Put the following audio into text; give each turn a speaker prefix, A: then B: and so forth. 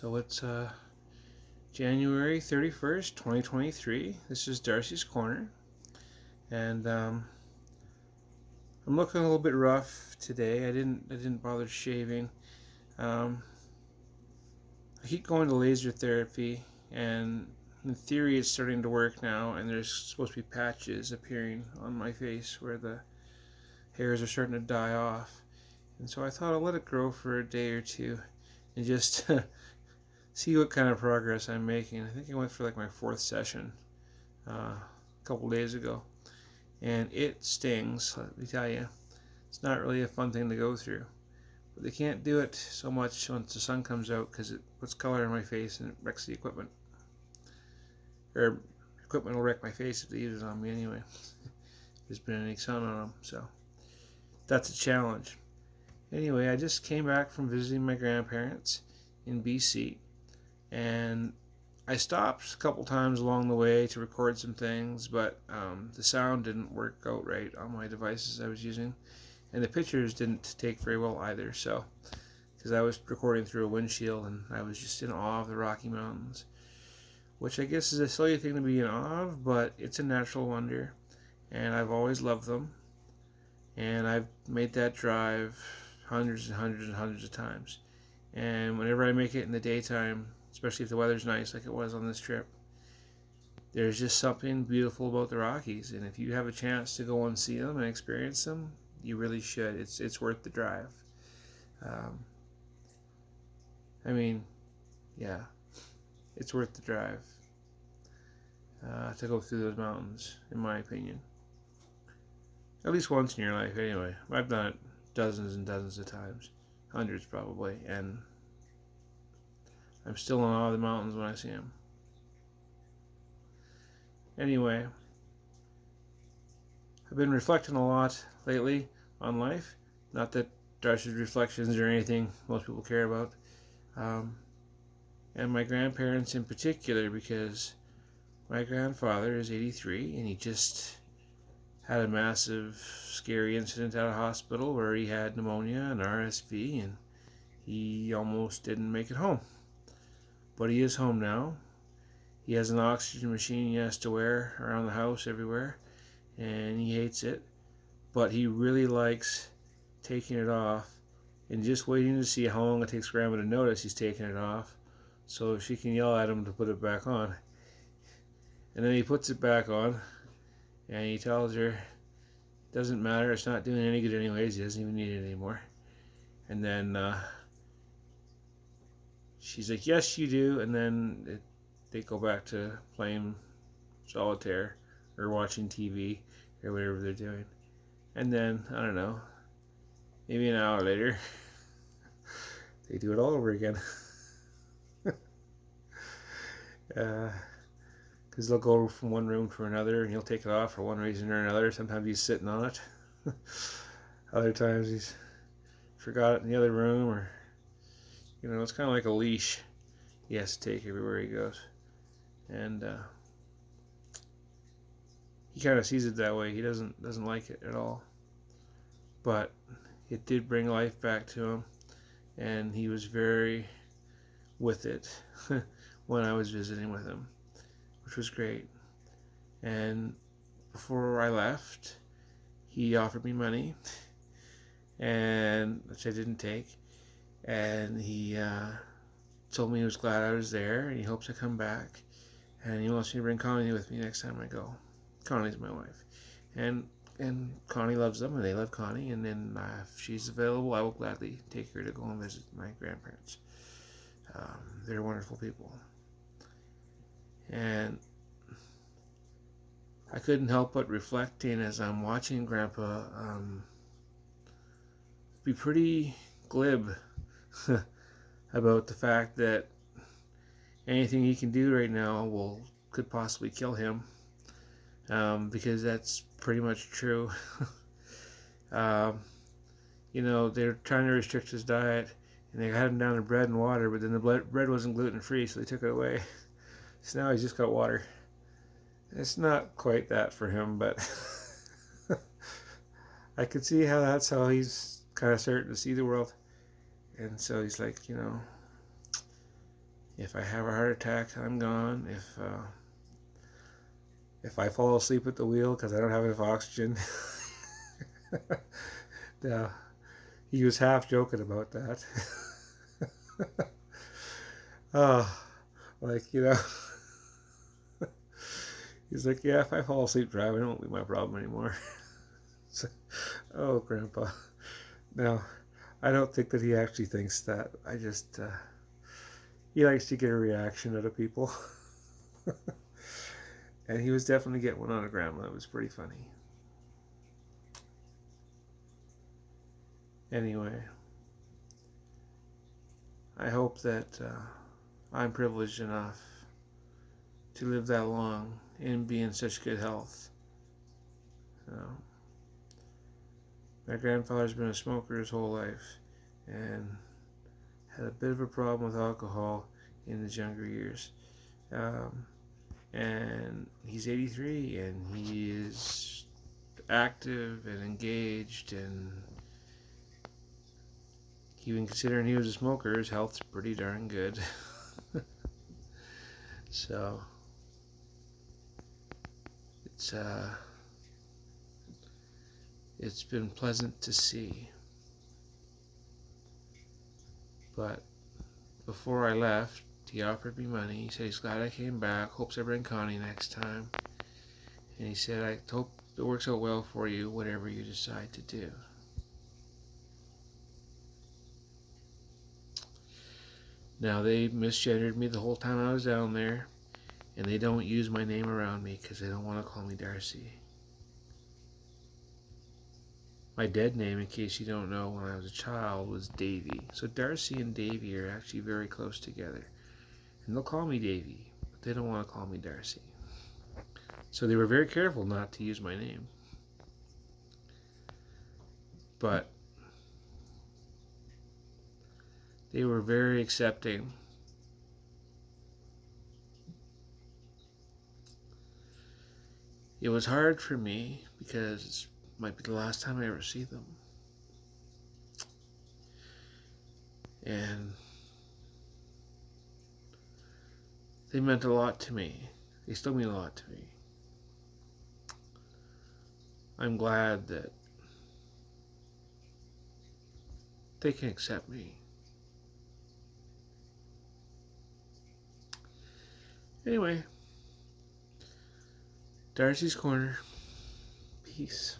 A: So it's January 31st, 2023. This is Darcy's Corner. And I'm looking a little bit rough today. I didn't bother shaving. Um, I keep going to laser therapy, and in theory it's starting to work now, and there's supposed to be patches appearing on my face where the hairs are starting to die off. And so I thought I'll let it grow for a day or two and just see what kind of progress I'm making. I think I went for like my fourth session a couple days ago, and it stings. Let me tell you, it's not really a fun thing to go through. But they can't do it so much once the sun comes out because it puts color in my face and it wrecks the equipment. Or equipment will wreck my face if they use it on me anyway. There's been any sun on them, so that's a challenge. Anyway, I just came back from visiting my grandparents in BC, and I stopped a couple times along the way to record some things, but the sound didn't work out right on my devices I was using, and the pictures didn't take very well either. So, because I was recording through a windshield and I was just in awe of the Rocky Mountains, which I guess is a silly thing to be in awe of, but it's a natural wonder, and I've always loved them, and I've made that drive hundreds and hundreds and hundreds of times. And whenever I make it in the daytime, especially if the weather's nice like it was on this trip, there's just something beautiful about the Rockies. And if you have a chance to go and see them and experience them, you really should. It's worth the drive. Um, I mean, yeah, it's worth the drive to go through those mountains, in my opinion. At least once in your life, anyway. I've done it dozens and dozens of times, hundreds probably, and I'm still in awe of the mountains when I see them. Anyway, I've been reflecting a lot lately on life. Not that Darcy's reflections are anything most people care about. And my grandparents in particular, because my grandfather is 83 and he just had a massive, scary incident at a hospital where he had pneumonia and RSV, and he almost didn't make it home. But he is home now. He has an oxygen machine he has to wear around the house everywhere, and he hates it. But he really likes taking it off and just waiting to see how long it takes Grandma to notice he's taking it off so she can yell at him to put it back on. And then he puts it back on, and he tells her, it doesn't matter, it's not doing any good anyways, he doesn't even need it anymore. And then she's like, yes, you do. And then they go back to playing solitaire or watching TV or whatever they're doing. And then, I don't know, maybe an hour later, they do it all over again. Because they'll go from one room to another and he'll take it off for one reason or another. Sometimes he's sitting on it. Other times he's forgot it in the other room, or it's kind of like a leash he has to take everywhere he goes. And he kind of sees it that way. He doesn't like it at all. But it did bring life back to him, and he was very with it when I was visiting with him, which was great. And before I left, he offered me money, and which I didn't take. And he told me he was glad I was there, and he hopes I come back, and he wants me to bring Connie with me next time I go. Connie's my wife, and Connie loves them, and they love Connie. And then if she's available, I will gladly take her to go and visit my grandparents. They're wonderful people, and I couldn't help but reflecting as I'm watching Grandpa be pretty glib about the fact that anything he can do right now could possibly kill him, because that's pretty much true. They're trying to restrict his diet, and they had him down to bread and water, but then the bread wasn't gluten-free, so they took it away. So now he's just got water. It's not quite that for him, but I could see how that's how he's kind of starting to see the world. And so he's like, If I have a heart attack, I'm gone. If I fall asleep at the wheel because I don't have enough oxygen, yeah, he was half joking about that. Oh, like, he's like, yeah, if I fall asleep driving, it won't be my problem anymore. So, oh, Grandpa. No, I don't think that he actually thinks that. I just, he likes to get a reaction out of people. And he was definitely getting one on a grandma. It was pretty funny. Anyway, I hope that I'm privileged enough to live that long and be in such good health. My grandfather's been a smoker his whole life and had a bit of a problem with alcohol in his younger years. And he's 83 and he is active and engaged, and even considering he was a smoker, his health's pretty darn good. So it's been pleasant to see. But before I left, he offered me money. He said he's glad I came back, hopes I bring Connie next time. And he said, I hope it works out well for you, whatever you decide to do. Now, they misgendered me the whole time I was down there, and they don't use my name around me because they don't want to call me Darci. My dead name, in case you don't know, when I was a child, was Davy. So Darci and Davy are actually very close together. And they'll call me Davy, but they don't want to call me Darci. So they were very careful not to use my name. But they were very accepting. It was hard for me because it might be the last time I ever see them. And they meant a lot to me. They still mean a lot to me. I'm glad that they can accept me. Anyway, Darci's Corner. Peace.